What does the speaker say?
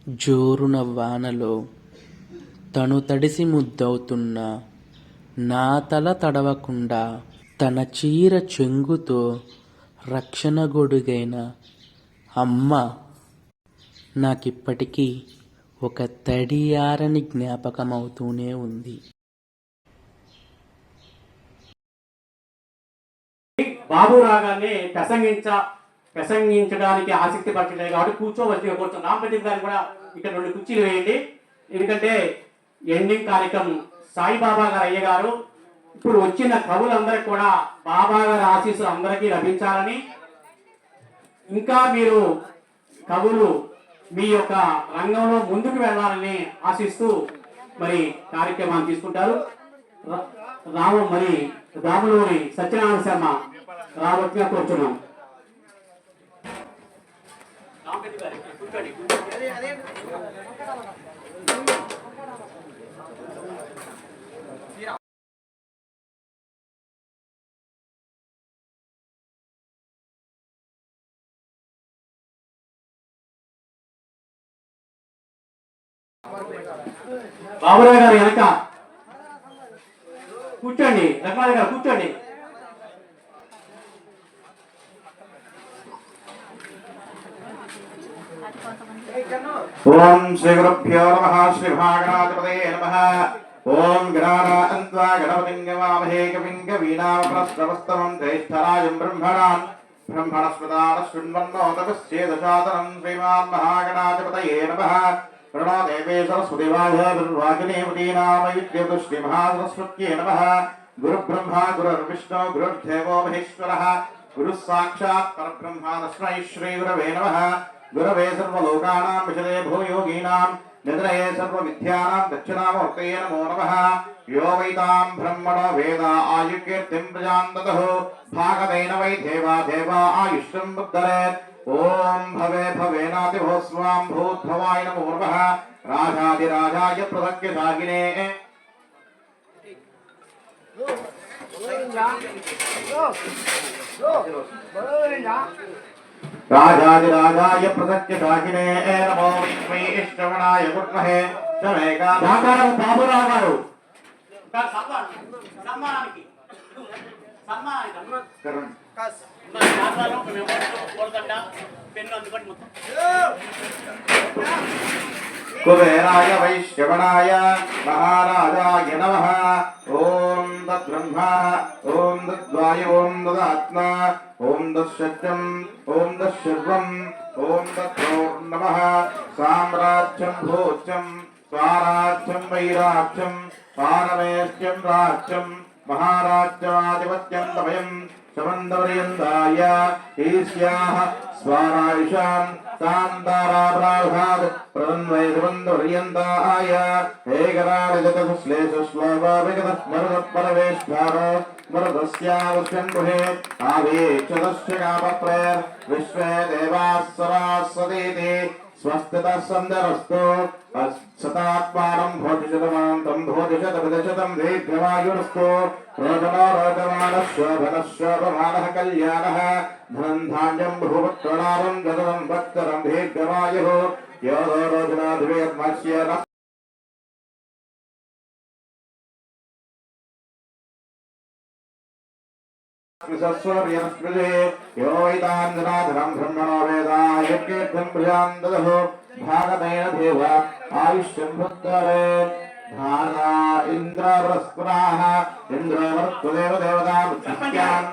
జోరున వానలో తను తడిసి ముద్దవుతున్నా నా తల తడవకుండా తన చీర చెంగుతో రక్షణ గొడుగైన అమ్మ నాకిప్పటికీ ఒక తడియారని జ్ఞాపకమవుతూనే ఉంది. బాబు రాగానే ప్రసంగించడానికి ఆసక్తి పట్టలేదు కాబట్టి కూర్చోవలసి కొంచెం రామపతి గారు కూడా ఇక్కడ 2 కుర్చీలు వేయండి. ఎందుకంటే ఎండింగ్ కార్యక్రమం సాయిబాబా గారు అయ్య గారు ఇప్పుడు వచ్చిన కవులందరికీ కూడా బాబా గారి ఆశీస్సులు అందరికీ లభించాలని, ఇంకా మీరు కవులు మీ యొక్క రంగంలో ముందుకు వెళ్ళాలని ఆశిస్తూ మరి కార్యక్రమాన్ని తీసుకుంటారు. రాములూరి సత్యనారాయణ శర్మ రాబట్టిగా కూర్చున్నాం. బాబురావు గారు వెనక కూర్చోండి, రఘునాథ్ గారు కూర్చోండి. ఓం శ్రీ గురుభ్యో నమః. శ్రీ భాగనాధిపతయే నమః. ఓం గణానాన్త్వా గణపతిం గవామహే కవిం కవీనామప్రస్తవస్తమం జ్యేష్ఠరాజం బ్రహ్మణస్పదాన శృణ్వన్నోతపశ్చేదశాతనం. శ్రీమాన్ మహాగణాధిపతయే నమః. ప్రణో దేవే సరస్వతివాజీనామయుజ్యతు మహాసరస్వత్యే నమః. గురుబ్రహ్మ గురుర్విష్ణు గురుర్దేవో మహేశ్వరః. గురుః సాక్షాత్ పరబ్రహ్మ. తస్మై శ్రీ గురవే నమః. గురవే సర్వలోకానాం విషదే భూయోగీనాం నిద్రయే సర్వవిద్యానాం దక్షిణామూర్తయే నమో నమః. యో వైతాం బ్రహ్మణో వేద ఆయుకీర్తిం ప్రజాం దదః భాగవేన వై దేవా ఆయుష్యం బుద్ధరేత్. ఓం భవే భవేనాతిభోస్వాం భూద్భవాయ నమో నమః. రాజాదిరాజాయ ప్రసక్యశాగినే రాజాదిరాజాయ ప్రసక్యశాగినే నమో విష్ణుశ్రవణాయ గుర్మహే శమేకా. బాబురావు గారు సన్మానానికి కుబేరాయ వైశ్రవణాయ మహారాజాయ నమః. ఓం తద్బ్రహ్మ ఓం తద్వాయ ఓం తదాత్మా ఓం తత్సత్యం ఓం తత్సర్వం ఓం తత్పూర్ణమః. సామ్రాజ్యం భోజ్యం స్వరాజ్యం వైరాజ్యం పారమేష్ట్యం రాజ్యం మహారాజ్యమాధిపత్యం తమయం శమందవర్యందాయ ఈశ్యాః స్వరాయుషాం శాంతారాభ్రాభాద్ ప్రదన్వయ శమందవర్యందాయ ఏకరాళజతశ్లేషశ్లోభవిగతః మరుదపరవేష్ఠారో మరుదస్యావశ్యం గృహే ఆవేక్షదస్య కాపత్రేర్ విశ్వే దేవాः సరస్వతీతి స్వస్తితః సందరస్తు. శతాత్మానం భోతిశతమాంతం భోతిశతమిదశతం దీర్ఘమాయురస్తు. రోచనో రోచమానః శోభనః శోభమానః కళ్యాణః ధనం ధాన్యం భూపత్వనామం గతం భక్తరం దీర్ఘమాయుః. యోదో రోచనాధివేర్మస్య यो वैतान्धनाधनं ब्रह्मणो वेदायज्ञेभ्यं प्रजां ददः भागतेन देव आयुष्यं भुक्तरे. धारा इन्द्रवरस्पुराः इन्द्रवरत्वदेव देवता मुख्यान्